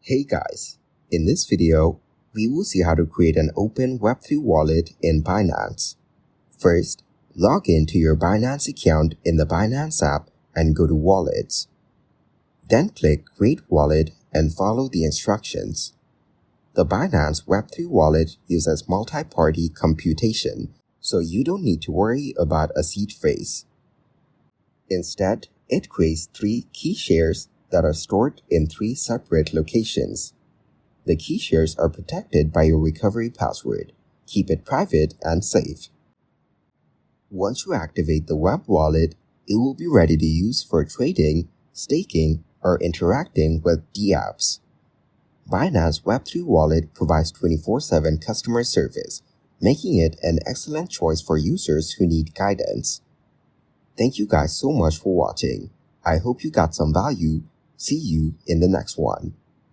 Hey guys, in this video, we will see how to create an open Web3 wallet in Binance. First, log into your Binance account in the Binance app and go to Wallets. Then click Create Wallet and follow the instructions. The Binance Web3 wallet uses multi-party computation, so you don't need to worry about a seed phrase. Instead, it creates 3 key shares that are stored in 3 separate locations. The key shares are protected by your recovery password. Keep it private and safe. Once you activate the web wallet, it will be ready to use for trading, staking, or interacting with dApps. Binance Web3 wallet provides 24/7 customer service, making it an excellent choice for users who need guidance. Thank you guys so much for watching. I hope you got some value. See you in the next one.